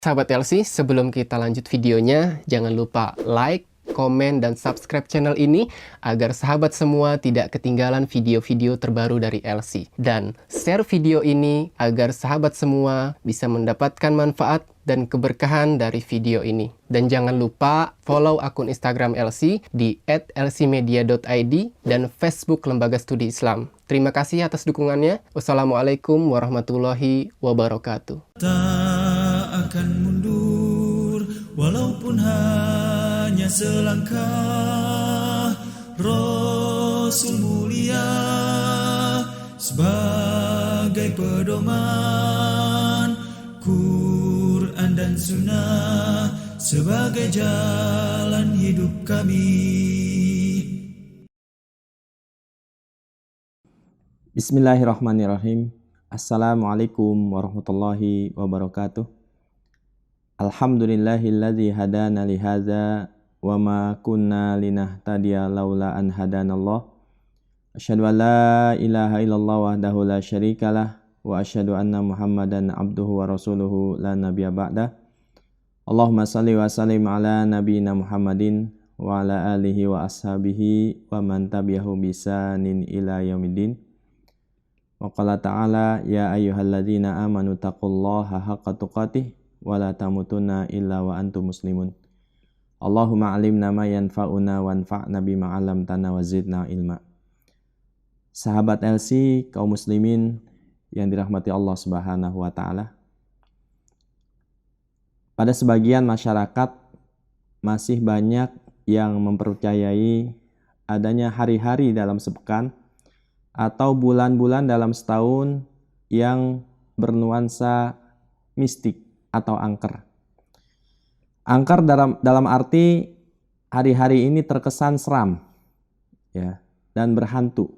Sahabat LC, sebelum kita lanjut videonya, jangan lupa like, komen, dan subscribe channel ini agar sahabat semua tidak ketinggalan video-video terbaru dari LC. Dan share video ini agar sahabat semua bisa mendapatkan manfaat dan keberkahan dari video ini. Dan jangan lupa follow akun Instagram LC di @lcmedia.id dan Facebook Lembaga Studi Islam. Terima kasih atas dukungannya. Wassalamualaikum warahmatullahi wabarakatuh. Tak akan mundur walaupun hanya selangkah. Rasul mulia sebagai pedoman, Quran dan Sunnah sebagai jalan hidup kami. Bismillahirrahmanirrahim. Assalamualaikum warahmatullahi wabarakatuh. Alhamdulillahilladzi hadana lihadza wa ma kunna linahtadiya laula an hadanallah. Asyhadu an la ilaha illallah wahdahu la syarikalah wa asyhadu anna Muhammadan abduhu wa rasuluhu la nabiyya ba'dah. Allahumma shalli wa sallim ala nabiyyina Muhammadin wa ala alihi wa ashabihi wa man tabi'ahu bisanin ila yaumiddin. Wa qala ta'ala ya ayyuhalladzina amanu taqullaha haqqa tuqatih wa la tamutunna illa wa antum muslimun. Allahumma alimna ma yanfa'una wanfa'na bima 'allamtana wa zidna ilma. Sahabat LC, kaum muslimin yang dirahmati Allah Subhanahu wa taala. Pada sebagian masyarakat masih banyak yang mempercayai adanya hari-hari dalam sepekan atau bulan-bulan dalam setahun yang bernuansa mistik atau angker. Angker dalam arti hari-hari ini terkesan seram, ya, dan berhantu.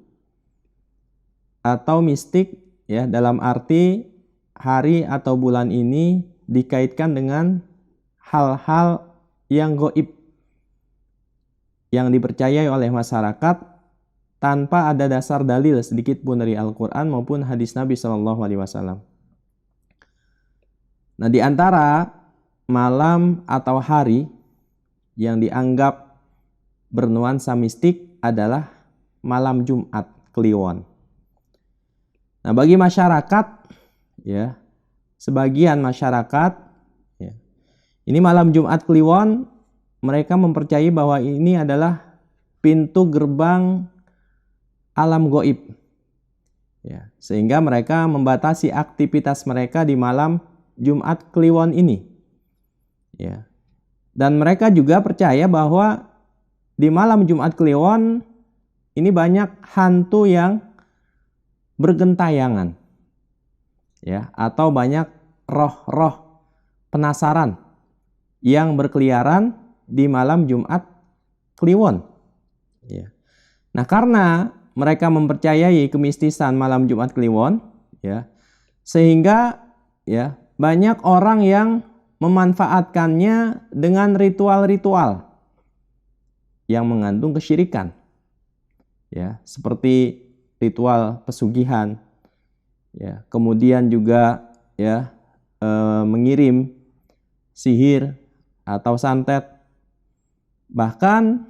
Atau mistik, ya, dalam arti hari atau bulan ini dikaitkan dengan hal-hal yang gaib yang dipercayai oleh masyarakat tanpa ada dasar dalil sedikit pun dari Al-Quran maupun hadis Nabi SAW. Nah, di antara malam atau hari yang dianggap bernuansa mistik adalah malam Jumat Kliwon. Nah, bagi masyarakat, ya, sebagian masyarakat, ya, ini malam Jumat Kliwon, mereka mempercayai bahwa ini adalah pintu gerbang alam gaib, ya, sehingga mereka membatasi aktivitas mereka di malam Jumat Kliwon ini, ya. Dan mereka juga percaya bahwa di malam Jumat Kliwon ini banyak hantu yang bergentayangan, ya, atau banyak roh-roh penasaran yang berkeliaran di malam Jumat Kliwon, ya. Nah, karena mereka mempercayai kemistisan malam Jumat Kliwon, ya, sehingga, ya, banyak orang yang memanfaatkannya dengan ritual-ritual yang mengandung kesyirikan, ya, seperti ritual pesugihan, ya, kemudian juga, ya, mengirim sihir atau santet. Bahkan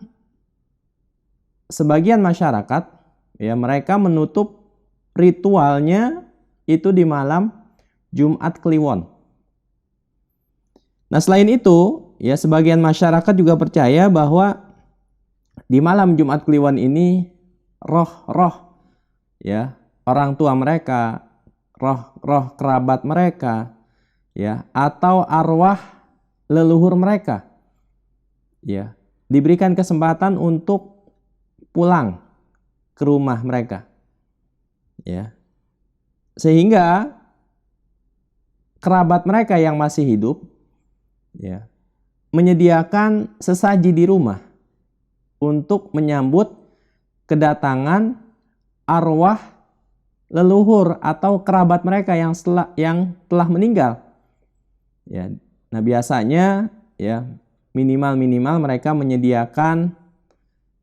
sebagian masyarakat, ya, mereka menutup ritualnya itu di malam Jumat Kliwon. Nah, selain itu, ya, sebagian masyarakat juga percaya bahwa di malam Jumat Kliwon ini roh-roh, ya, orang tua mereka, roh-roh kerabat mereka, ya, atau arwah leluhur mereka, ya, diberikan kesempatan untuk pulang ke rumah mereka, ya, sehingga kerabat mereka yang masih hidup, ya, menyediakan sesaji di rumah untuk menyambut kedatangan arwah leluhur atau kerabat mereka yang telah meninggal, ya. Nah, biasanya, ya, minimal mereka menyediakan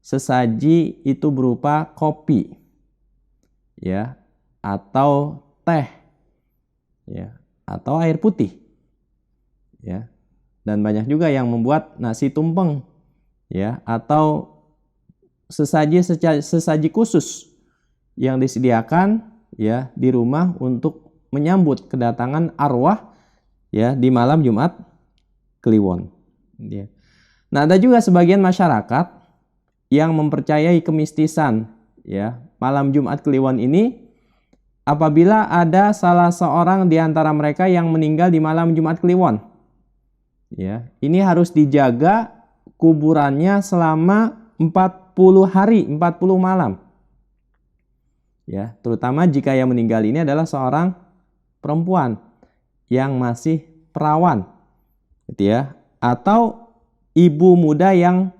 sesaji itu berupa kopi, ya, atau teh, ya, atau air putih. ya. Dan banyak juga yang membuat nasi tumpeng, ya, atau sesaji khusus yang disediakan, ya, di rumah untuk menyambut kedatangan arwah, ya, di malam Jumat Kliwon. Ya. Nah, ada juga sebagian masyarakat yang mempercayai kemistisan, ya, malam Jumat Kliwon ini apabila ada salah seorang di antara mereka yang meninggal di malam Jumat Kliwon. Ya, ini harus dijaga kuburannya selama 40 hari, 40 malam. Ya, terutama jika yang meninggal ini adalah seorang perempuan yang masih perawan, gitu ya, atau ibu muda yang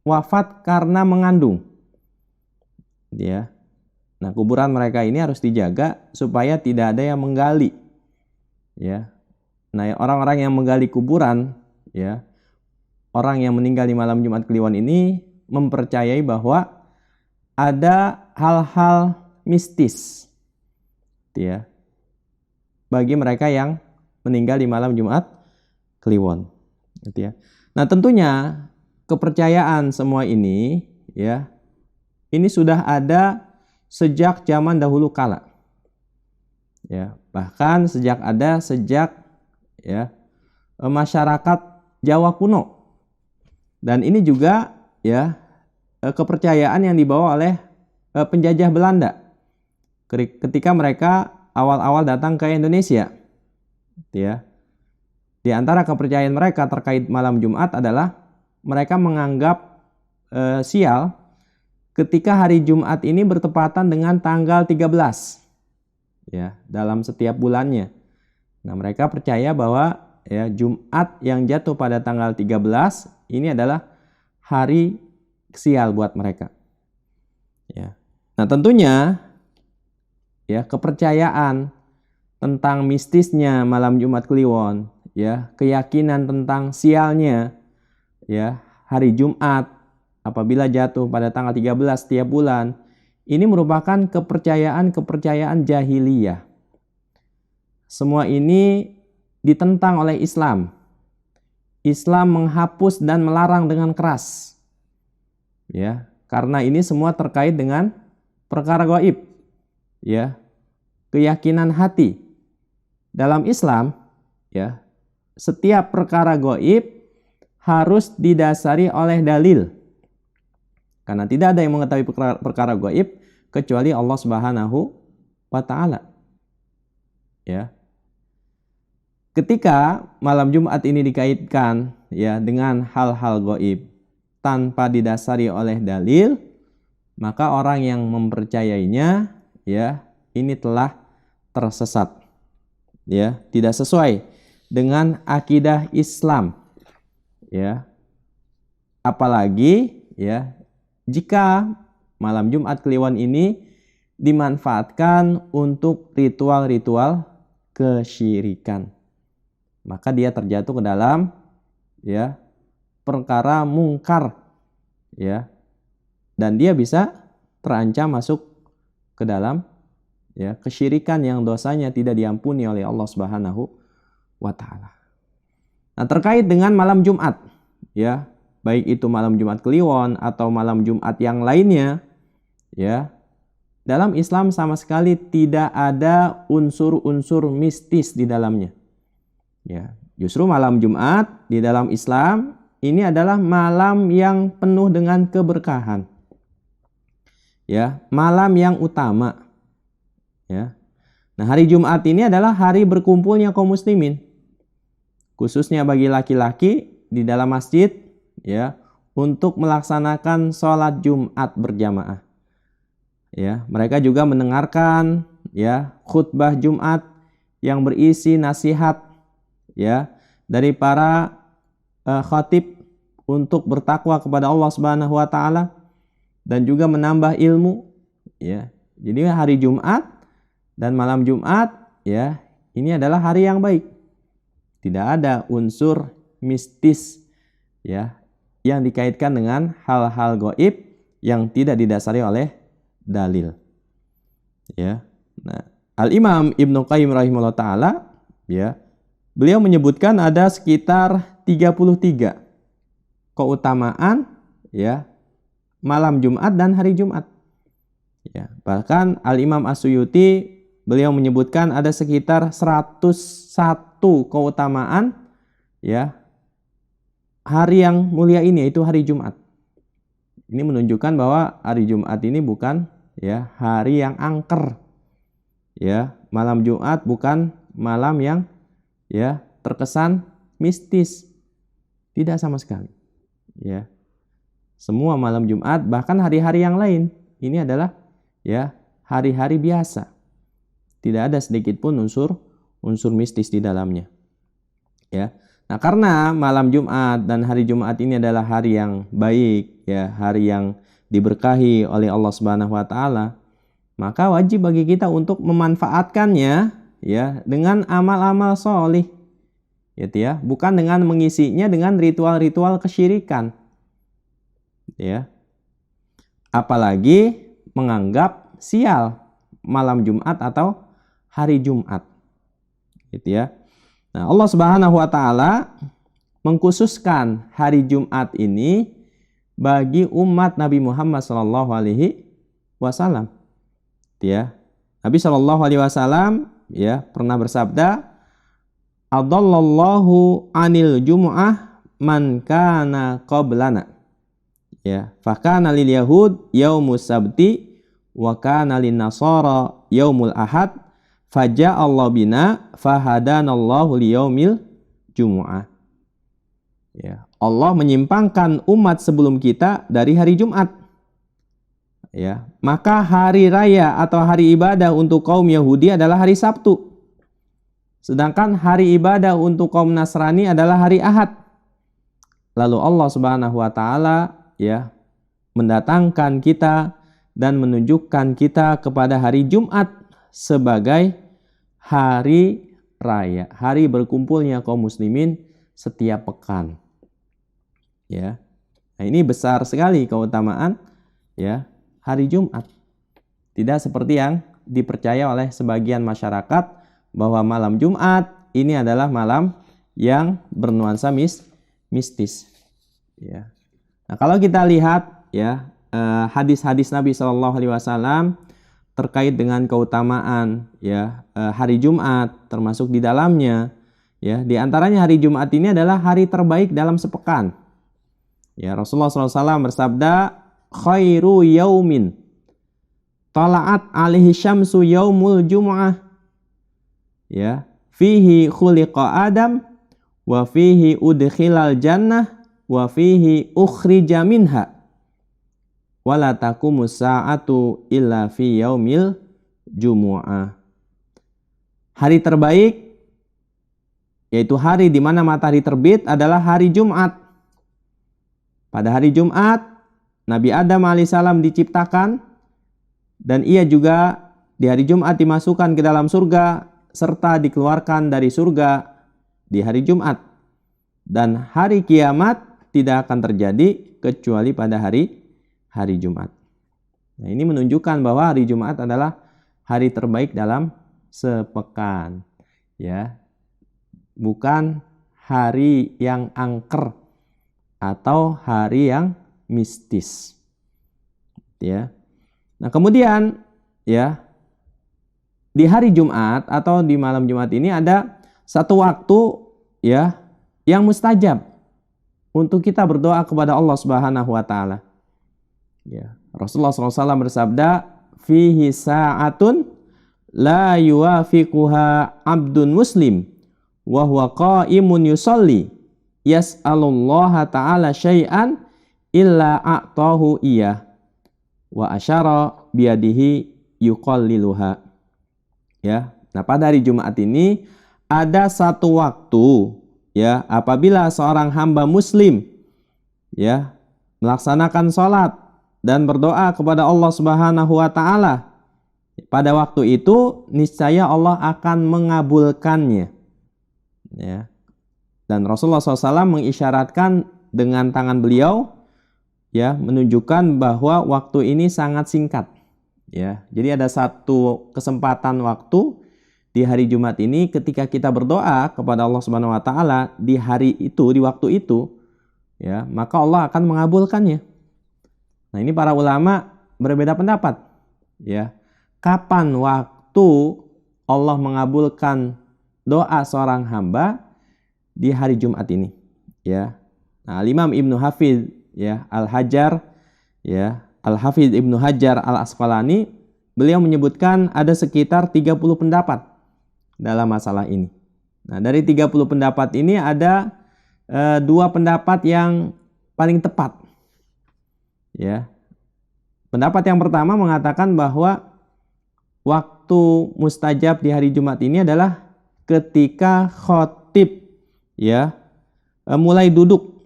wafat karena mengandung. Gitu ya. Nah, kuburan mereka ini harus dijaga supaya tidak ada yang menggali. Ya. Nah, orang-orang yang menggali kuburan, ya, orang yang meninggal di malam Jumat Kliwon ini mempercayai bahwa ada hal-hal mistis, ya, bagi mereka yang meninggal di malam Jumat Kliwon, gitu ya. Nah, tentunya kepercayaan semua ini, ya, ini sudah ada sejak zaman dahulu kala, ya, bahkan sejak ya, masyarakat Jawa kuno. Dan ini juga, ya, kepercayaan yang dibawa oleh penjajah Belanda ketika mereka awal-awal datang ke Indonesia, ya. Di antara kepercayaan mereka terkait malam Jumat adalah mereka menganggap sial ketika hari Jumat ini bertepatan dengan tanggal 13, ya, dalam setiap bulannya. Nah, mereka percaya bahwa, ya, Jumat yang jatuh pada tanggal 13 ini adalah hari sial buat mereka. Ya. Nah, tentunya, ya, kepercayaan tentang mistisnya malam Jumat Kliwon, ya, keyakinan tentang sialnya, ya, hari Jumat apabila jatuh pada tanggal 13 setiap bulan, ini merupakan kepercayaan jahiliyah. Semua ini ditentang oleh Islam. Islam menghapus dan melarang dengan keras. Ya, karena ini semua terkait dengan perkara gaib. Ya, keyakinan hati. Dalam Islam, ya, setiap perkara gaib harus didasari oleh dalil. Karena tidak ada yang mengetahui perkara gaib kecuali Allah Subhanahu wa taala. Ya. Ketika malam Jumat ini dikaitkan, ya, dengan hal-hal gaib tanpa didasari oleh dalil, maka orang yang mempercayainya, ya, ini telah tersesat. Ya, tidak sesuai dengan akidah Islam. Ya. Apalagi, ya, jika malam Jumat Kliwon ini dimanfaatkan untuk ritual-ritual kesyirikan, maka dia terjatuh ke dalam, ya, perkara mungkar, ya, dan dia bisa terancam masuk ke dalam, ya, kesyirikan yang dosanya tidak diampuni oleh Allah Subhanahu wa taala. Nah, terkait dengan malam Jumat, ya, baik itu malam Jumat Kliwon atau malam Jumat yang lainnya, ya, dalam Islam sama sekali tidak ada unsur-unsur mistis di dalamnya. Ya, justru malam Jumat di dalam Islam ini adalah malam yang penuh dengan keberkahan. Ya, malam yang utama. Ya. Nah, hari Jumat ini adalah hari berkumpulnya kaum muslimin. Khususnya bagi laki-laki di dalam masjid, ya, untuk melaksanakan sholat Jumat berjamaah. Ya, mereka juga mendengarkan, ya, khutbah Jumat yang berisi nasihat, ya, dari para khatib untuk bertakwa kepada Allah Subhanahu wa taala dan juga menambah ilmu, ya. Jadi hari Jumat dan malam Jumat, ya, ini adalah hari yang baik. Tidak ada unsur mistis, ya, yang dikaitkan dengan hal-hal gaib yang tidak didasari oleh dalil. Ya. Nah, Al-Imam Ibnu Qayyim rahimahullah taala, ya, beliau menyebutkan ada sekitar 33 keutamaan ya malam Jumat dan hari Jumat. Ya, bahkan Al-Imam As-Suyuti beliau menyebutkan ada sekitar 101 keutamaan ya hari yang mulia ini, yaitu hari Jumat. Ini menunjukkan bahwa hari Jumat ini bukan ya hari yang angker. Ya, malam Jumat bukan malam yang ya terkesan mistis. Tidak sama sekali. Ya. Semua malam Jumat bahkan hari-hari yang lain ini adalah ya hari-hari biasa. Tidak ada sedikit pun unsur mistis di dalamnya. Ya. Nah, karena malam Jumat dan hari Jumat ini adalah hari yang baik, ya, hari yang diberkahi oleh Allah Subhanahu wa taala, maka wajib bagi kita untuk memanfaatkannya ya dengan amal-amal sholih. Gitu ya, bukan dengan mengisinya dengan ritual-ritual kesyirikan. Ya. Apalagi menganggap sial malam Jumat atau hari Jumat. Gitu ya. Nah, Allah Subhanahu wa taala mengkhususkan hari Jumat ini bagi umat Nabi Muhammad sallallahu alaihi wasallam. Ya. Nabi sallallahu alaihi wasallam ya pernah bersabda, "Adallallahu 'anil jumu'ah man kana qablana." Ya, fakana lil yahud yaumus sabti wa kana lin nasara yaumul ahad faja'allahu bina fahadanallahu liyaumil jumu'ah. Ya, Allah menyimpangkan umat sebelum kita dari hari Jumat. Ya, maka hari raya atau hari ibadah untuk kaum Yahudi adalah hari Sabtu. Sedangkan hari ibadah untuk kaum Nasrani adalah hari Ahad. Lalu Allah Subhanahu wa taala ya mendatangkan kita dan menunjukkan kita kepada hari Jumat sebagai hari raya, hari berkumpulnya kaum muslimin setiap pekan. Ya. Nah, ini besar sekali keutamaan ya hari Jumat. Tidak seperti yang dipercaya oleh sebagian masyarakat bahwa malam Jumat ini adalah malam yang bernuansa mistis. Ya. Nah, kalau kita lihat ya hadis-hadis Nabi Shallallahu Alaihi Wasallam terkait dengan keutamaan ya hari Jumat, termasuk di dalamnya ya di antaranya hari Jumat ini adalah hari terbaik dalam sepekan. Ya, Rasulullah SAW bersabda, khairu yaumin tala'at alaihi syamsu yaumul jum'ah. Ya, fihi khuliqa Adam wa fihi udkhilal jannah wa fihi ukhrija minha wala taqumus sa'atu illa fi yaumil jumu'ah. Hari terbaik yaitu hari di mana matahari terbit adalah hari Jumat. Pada hari Jumat Nabi Adam alaihissalam diciptakan dan ia juga di hari Jumat dimasukkan ke dalam surga serta dikeluarkan dari surga di hari Jumat. Dan hari kiamat tidak akan terjadi kecuali pada hari Jumat. Nah, ini menunjukkan bahwa hari Jumat adalah hari terbaik dalam sepekan, ya. Bukan hari yang angker atau hari yang mistis. Ya. Nah, kemudian ya di hari Jumat atau di malam Jumat ini ada satu waktu ya yang mustajab untuk kita berdoa kepada Allah Subhanahu wa taala. Ya, Rasulullah SAW bersabda, "Fihi sa'atun la yuwafiquha 'abdun muslim wa huwa qa'imun yusalli yas'alullaha ta'ala syai'an illa a'tahu iyah wa asyara biyadihi yuqalliluha." Ya, nah pada hari Jumat ini ada satu waktu ya apabila seorang hamba muslim ya melaksanakan sholat dan berdoa kepada Allah Subhanahu wa taala, pada waktu itu niscaya Allah akan mengabulkannya. Ya. Dan Rasulullah SAW mengisyaratkan dengan tangan beliau ya menunjukkan bahwa waktu ini sangat singkat. Ya. Jadi ada satu kesempatan waktu di hari Jumat ini ketika kita berdoa kepada Allah Subhanahu wa taala di hari itu, di waktu itu, ya, maka Allah akan mengabulkannya. Nah, ini para ulama berbeda pendapat, ya. Kapan waktu Allah mengabulkan doa seorang hamba di hari Jumat ini, ya. Nah, Imam Ibnu Hafidz, ya, Al-Hajar, ya, Al-Hafidz Ibnu Hajar Al-Asqalani, beliau menyebutkan ada sekitar 30 pendapat dalam masalah ini. Nah, dari 30 pendapat ini ada 2 pendapat yang paling tepat. Ya. Pendapat yang pertama mengatakan bahwa waktu mustajab di hari Jumat ini adalah ketika khotib, ya, mulai duduk,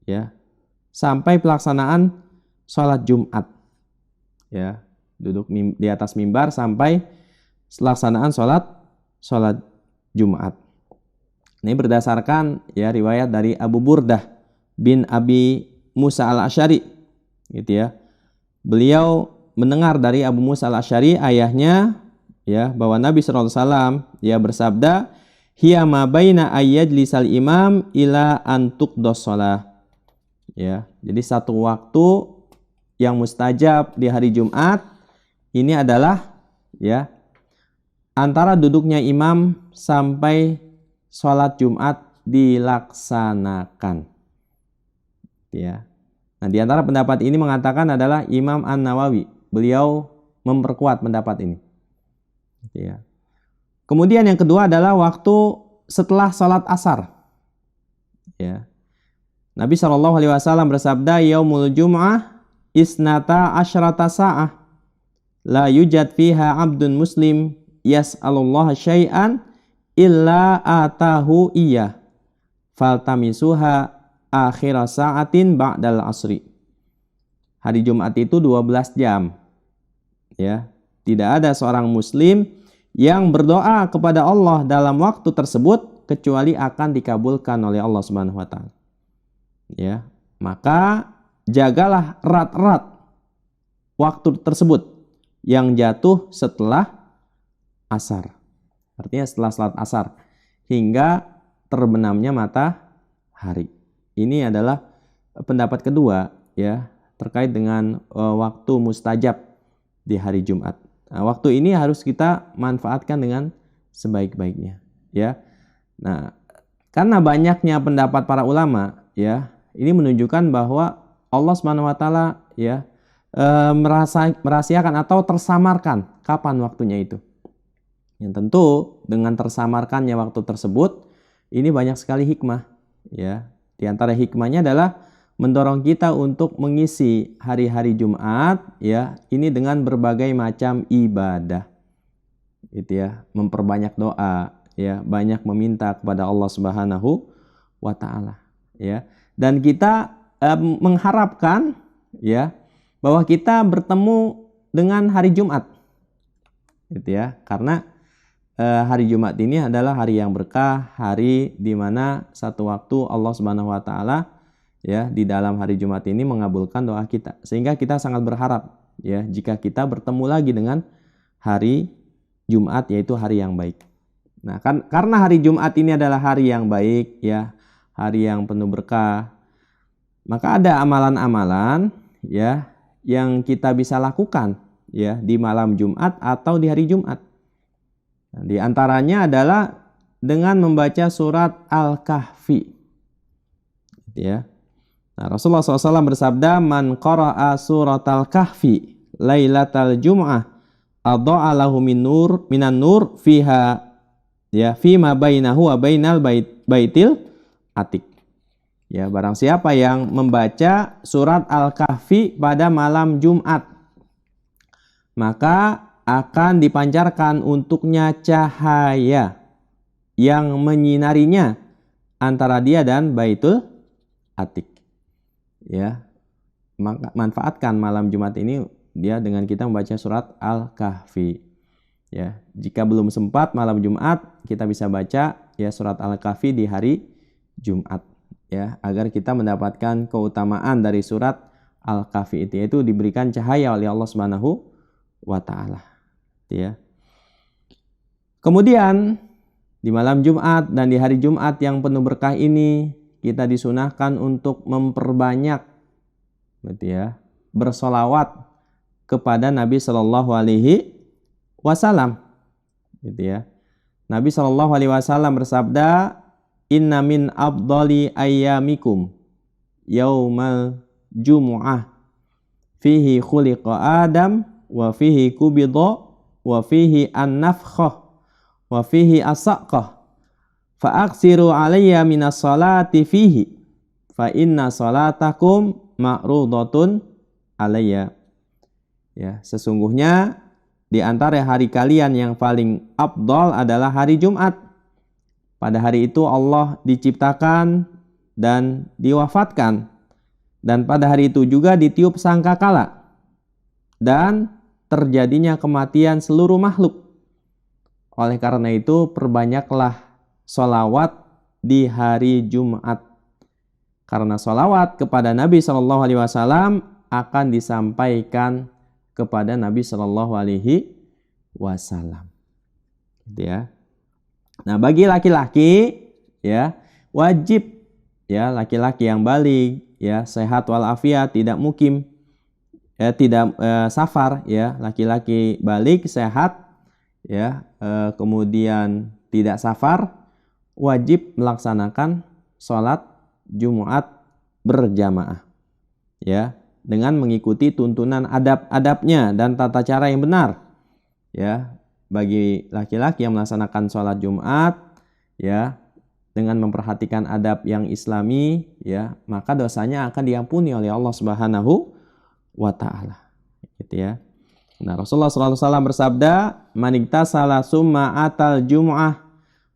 ya, sampai pelaksanaan sholat Jumat, ya, duduk di atas mimbar sampai pelaksanaan sholat Jumat. Ini berdasarkan, ya, riwayat dari Abu Burdah bin Abi Musa al-Asy'ari, gitu ya. Beliau mendengar dari Abu Musa al-Asy'ari, ayahnya, ya, bahwa Nabi SAW, ya, bersabda, hiya ma baina ayyajlisal imam ila an tuqdas shalah. Ya, jadi satu waktu yang mustajab di hari Jumat ini adalah, ya, antara duduknya imam sampai sholat Jumat dilaksanakan. Ya. Nah, di antara pendapat ini mengatakan adalah Imam An-Nawawi. Beliau memperkuat pendapat ini. Ya. Kemudian yang kedua adalah waktu setelah sholat asar. Ya. Nabi SAW bersabda, yaumul jum'ah isnata asyrata sa'ah la yujad fiha abdun muslim yas'alullaha syai'an illa atahu iya faltamisuha akhira sa'atin ba'dal asri. Hari Jumat itu 12 jam. Ya, tidak ada seorang muslim yang berdoa kepada Allah dalam waktu tersebut kecuali akan dikabulkan oleh Allah Subhanahu wa taala. Ya, maka jagalah erat-erat waktu tersebut yang jatuh setelah asar. Artinya setelah salat asar hingga terbenamnya matahari. Ini adalah pendapat kedua, ya, terkait dengan waktu mustajab di hari Jumat. Nah, waktu ini harus kita manfaatkan dengan sebaik-baiknya, ya. Nah, karena banyaknya pendapat para ulama, ya, ini menunjukkan bahwa Allah Subhanahu wa taala, ya, merahasiakan atau tersamarkan kapan waktunya itu. Yang tentu dengan tersamarkannya waktu tersebut ini banyak sekali hikmah, ya. Di antara hikmahnya adalah mendorong kita untuk mengisi hari-hari Jumat, ya, ini dengan berbagai macam ibadah. Itu, ya, memperbanyak doa, ya, banyak meminta kepada Allah Subhanahu wa taala, ya. Dan kita mengharapkan, ya, bahwa kita bertemu dengan hari Jumat. Gitu, ya. Karena hari Jumat ini adalah hari yang berkah, hari di mana satu waktu Allah Subhanahu wa taala, ya, di dalam hari Jumat ini mengabulkan doa kita. Sehingga kita sangat berharap, ya, jika kita bertemu lagi dengan hari Jumat, yaitu hari yang baik. Nah, karena hari Jumat ini adalah hari yang baik, ya, hari yang penuh berkah, maka ada amalan-amalan, ya, yang kita bisa lakukan, ya, di malam Jumat atau di hari Jumat. Nah, di antaranya adalah dengan membaca surat Al-Kahfi, ya. Nah, Rasulullah SAW bersabda, man qara'a surat Al-Kahfi lailatal jum'ah adha'a lahu minan nur fiha, ya, fima bainahu wa bainal baitil atik. Ya, barang siapa yang membaca surat Al-Kahfi pada malam Jumat, maka akan dipancarkan untuknya cahaya yang menyinarinya antara dia dan Baitul Atik. Ya, manfaatkan malam Jumat ini dia dengan kita membaca surat Al-Kahfi. Ya, jika belum sempat malam Jumat, kita bisa baca, ya, surat Al-Kahfi di hari Jumat, ya, agar kita mendapatkan keutamaan dari surat Al-Kahfi itu, yaitu diberikan cahaya oleh Allah Subhanahu wa taala. Ya. Kemudian di malam Jumat dan di hari Jumat yang penuh berkah ini kita disunahkan untuk memperbanyak berarti ya, bersolawat kepada Nabi Shallallahu Alaihi Wasallam. Gitu ya. Nabi Shallallahu Alaihi Wasallam bersabda, Inna min abdali ayyamikum yaumal jumu'ah fihi khuliqa Adam wa fihi kubidha wa fihi an-nafkhah wa fihi as-saqah fa aksiru alayya minas salati fihi fa inna salatakum ma'rudatun alayya. Ya, sesungguhnya di antara hari kalian yang paling afdal adalah hari Jumat. Pada hari itu Allah diciptakan dan diwafatkan, dan pada hari itu juga ditiup sangkakala dan terjadinya kematian seluruh makhluk. Oleh karena itu, perbanyaklah sholawat di hari Jumat. Karena sholawat kepada Nabi SAW akan disampaikan kepada Nabi SAW. Gitu ya. Nah, bagi laki-laki ya wajib ya, laki-laki yang baligh ya, sehat walafiat, tidak mukim, ya, tidak safar ya, laki-laki baligh sehat ya, kemudian tidak safar, wajib melaksanakan sholat Jumat berjamaah ya, dengan mengikuti tuntunan adab-adabnya dan tata cara yang benar ya. Bagi laki-laki yang melaksanakan sholat Jumat ya, dengan memperhatikan adab yang islami ya, maka dosanya akan diampuni oleh Allah Subhanahu wa ta'ala. Gitu ya. Nah, Rasulullah SAW bersabda, "Man iktasala summa atal jum'ah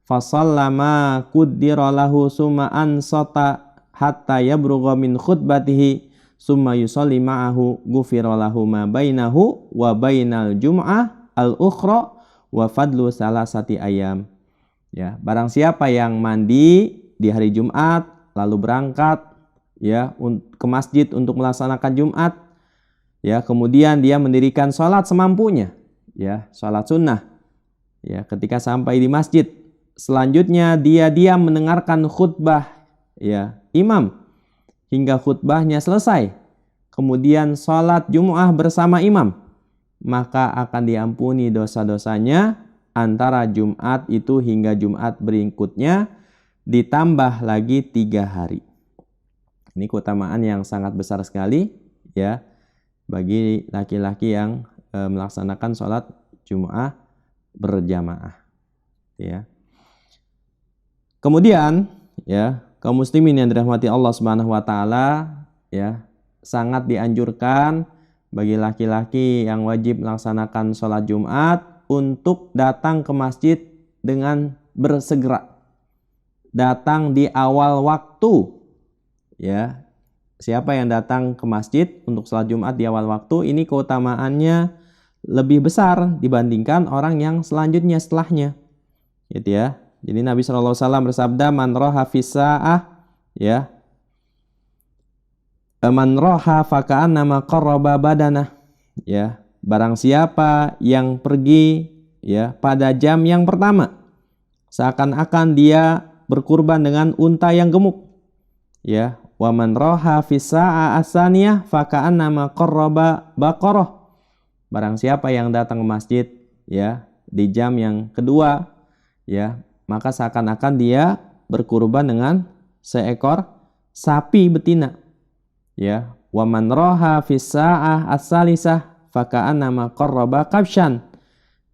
fa shallama qaddara lahu summa ansata hatta yabrugha min khutbatihi summa yusalli ma'ahu ghufira lahu ma bainahu wa bainal jum'ah al-ukhra wa fadlu salasati ayam." Ya, barang siapa yang mandi di hari Jumat lalu berangkat ya ke masjid untuk melaksanakan Jumat, ya, kemudian dia mendirikan sholat semampunya, ya, sholat sunnah, ya, ketika sampai di masjid, selanjutnya dia diam mendengarkan khutbah, ya, imam hingga khutbahnya selesai, kemudian sholat Jumu'ah bersama imam, maka akan diampuni dosa-dosanya antara Jumat itu hingga Jumat berikutnya, ditambah lagi 3 hari. Ini keutamaan yang sangat besar sekali, ya, bagi laki-laki yang melaksanakan sholat Jumu'ah berjamaah, ya. Kemudian, ya, kaum muslimin yang dirahmati Allah Subhanahu wa taala, ya, sangat dianjurkan bagi laki-laki yang wajib melaksanakan sholat Jumat untuk datang ke masjid dengan bersegera. Datang di awal waktu, ya. Siapa yang datang ke masjid untuk sholat Jumat di awal waktu, ini keutamaannya lebih besar dibandingkan orang yang selanjutnya setelahnya, gitu ya. Jadi Nabi SAW bersabda, man roha fisa'ah, ya, man roha faka'annama qarraba badanah, ya, barang siapa yang pergi ya pada jam yang pertama, seakan-akan dia berkurban dengan unta yang gemuk, ya. Wa man roha fisa'a asaniyah faka'annama qarraba baqarah. Barang siapa yang datang ke masjid ya di jam yang kedua, ya, maka seakan-akan dia berkurban dengan seekor sapi betina, ya. Wa man roha fisa'ah as-salisah faka'annama qarraba kabshan.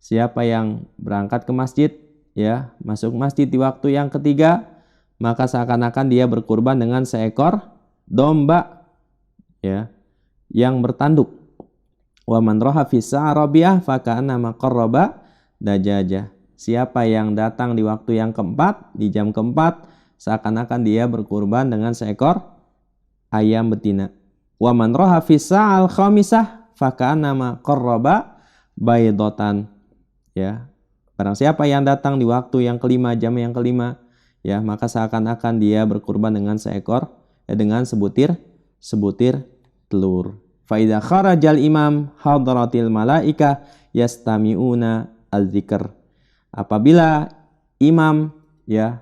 Siapa yang berangkat ke masjid, ya, masuk masjid di waktu yang ketiga, maka seakan-akan dia berkurban dengan seekor domba, ya, yang bertanduk. Wa man roha fisa'a rabi'ah faka'annama qarraba dajajah. Siapa yang datang di waktu yang keempat, di jam keempat, seakan-akan dia berkurban dengan seekor ayam betina. Wa man roha fisa'al khamisah faka'annama qarraba baydatan, ya. Barang siapa yang datang di waktu yang kelima, jam yang kelima, ya, maka seakan-akan dia berkurban dengan dengan sebutir telur. Fa idza kharajal imam hadaratil malaika yastami'una az-zikr. apabila imam ya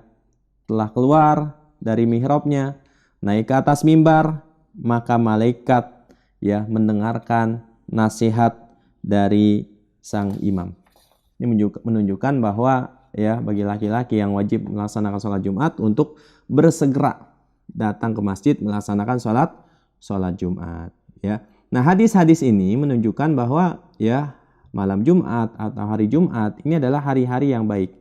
telah keluar dari mihrabnya, naik ke atas mimbar, maka malaikat ya mendengarkan nasihat dari sang imam. Ini menunjukkan bahwa ya bagi laki-laki yang wajib melaksanakan sholat Jumat untuk bersegera datang ke masjid melaksanakan sholat Jumat ya. Nah, hadis-hadis ini menunjukkan bahwa ya malam Jumat atau hari Jumat ini adalah hari-hari yang baik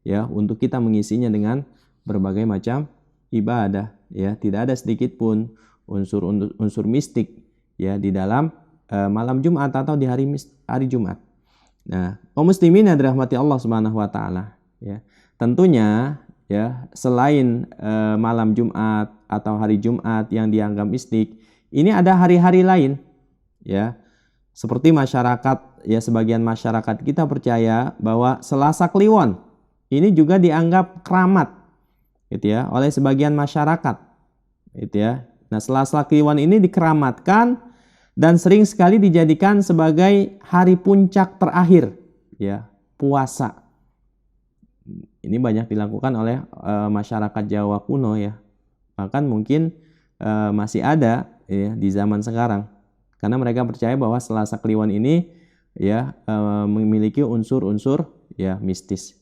ya untuk kita mengisinya dengan berbagai macam ibadah ya. Tidak ada sedikit pun unsur mistik ya di dalam malam Jumat atau di hari Jumat. Nah, kaum muslimin yang dirahmati Allah Subhanahu wa taala ya. Tentunya ya selain malam Jumat atau hari Jumat yang dianggap mistik, ini ada hari-hari lain ya. Seperti masyarakat ya, sebagian masyarakat kita percaya bahwa Selasa Kliwon ini juga dianggap keramat gitu ya oleh sebagian masyarakat gitu ya. Nah, Selasa Kliwon ini dikeramatkan dan sering sekali dijadikan sebagai hari puncak terakhir ya, puasa. Ini banyak dilakukan oleh masyarakat Jawa kuno ya. Bahkan mungkin masih ada ya di zaman sekarang. Karena mereka percaya bahwa Selasa Kliwon ini ya memiliki unsur-unsur ya mistis.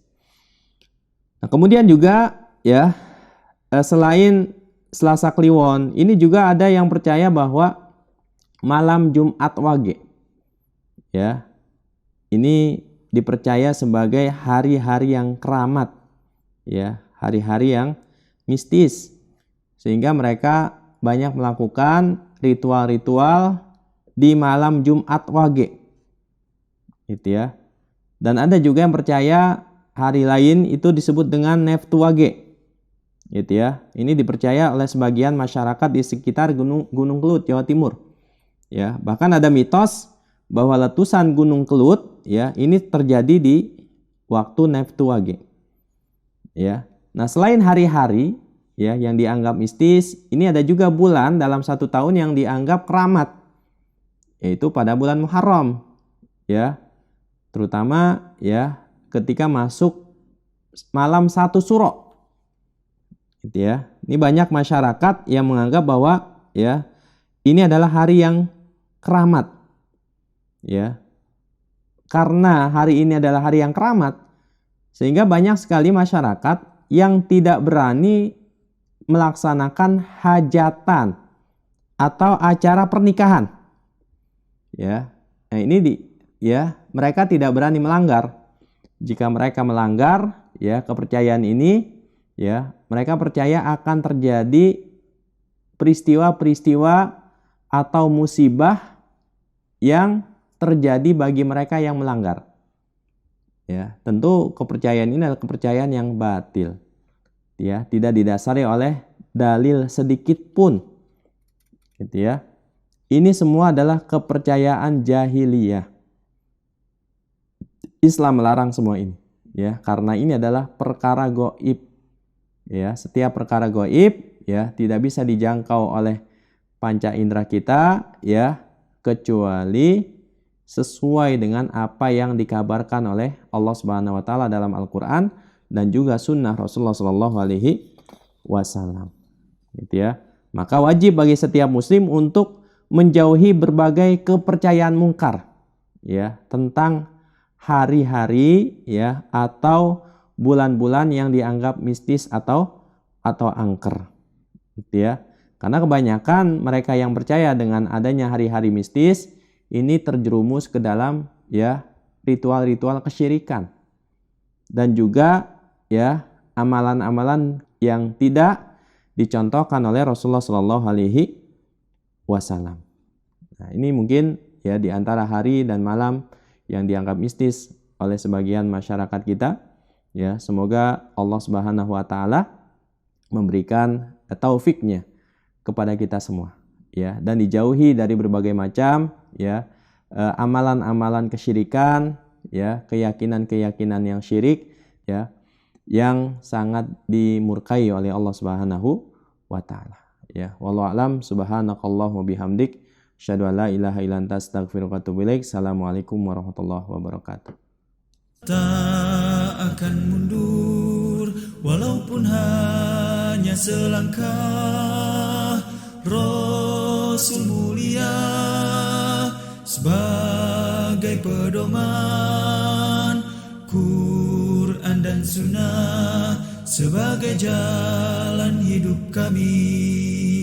Nah, kemudian juga ya selain Selasa Kliwon, ini juga ada yang percaya bahwa malam Jumat Wage ya ini dipercaya sebagai hari-hari yang keramat ya, hari-hari yang mistis, sehingga mereka banyak melakukan ritual-ritual di malam Jumat Wage gitu ya. Dan ada juga yang percaya hari lain itu disebut dengan Neftu Wage gitu ya. Ini dipercaya oleh sebagian masyarakat di sekitar Gunung Kelut, Jawa Timur ya. Bahkan ada mitos bahwa letusan Gunung Kelut ya ini terjadi di waktu Neftu Wage ya. Nah, selain hari-hari ya yang dianggap mistis, ini ada juga bulan dalam satu tahun yang dianggap keramat, yaitu pada bulan Muharram ya, terutama ya ketika masuk malam 1 Syuro gitu ya. Ini banyak masyarakat yang menganggap bahwa ya ini adalah hari yang keramat ya. Karena hari ini adalah hari yang keramat, sehingga banyak sekali masyarakat yang tidak berani melaksanakan hajatan atau acara pernikahan. Ya. Nah, ini mereka tidak berani melanggar. Jika mereka melanggar ya kepercayaan ini ya, mereka percaya akan terjadi peristiwa-peristiwa atau musibah yang terjadi bagi mereka yang melanggar. Ya, tentu kepercayaan ini adalah kepercayaan yang batil. Ya, tidak didasari oleh dalil sedikit pun. Gitu ya. Ini semua adalah kepercayaan jahiliyah. Islam melarang semua ini, ya, karena ini adalah perkara gaib. Ya, setiap perkara gaib ya tidak bisa dijangkau oleh panca indera kita ya, kecuali sesuai dengan apa yang dikabarkan oleh Allah Subhanahu wa taala dalam Al-Qur'an dan juga sunnah Rasulullah Shallallahu alaihi wasallam. Gitu ya. Maka wajib bagi setiap muslim untuk menjauhi berbagai kepercayaan mungkar ya tentang hari-hari ya atau bulan-bulan yang dianggap mistis atau angker. Gitu ya. Karena kebanyakan mereka yang percaya dengan adanya hari-hari mistis ini terjerumus ke dalam ya ritual-ritual kesyirikan dan juga ya amalan-amalan yang tidak dicontohkan oleh Rasulullah Shallallahu alaihi wasallam. Nah, ini mungkin ya di antara hari dan malam yang dianggap mistis oleh sebagian masyarakat kita. Ya, semoga Allah Subhanahu wa taala memberikan taufiknya kepada kita semua. Ya, dan dijauhi dari berbagai macam ya amalan-amalan kesyirikan ya, keyakinan-keyakinan yang syirik ya yang sangat dimurkai oleh Allah Subhanahu wa taala ya. Wallahu a'lam. Subhanakallahumma bihamdik asyhadu an la ilaha illa anta astaghfiruka wa atubu ilaik. Assalamualaikum warahmatullahi wabarakatuh. akan mundur walaupun hanya selangkah. Rasul mulia sebagai pedoman, Quran dan Sunnah sebagai jalan hidup kami.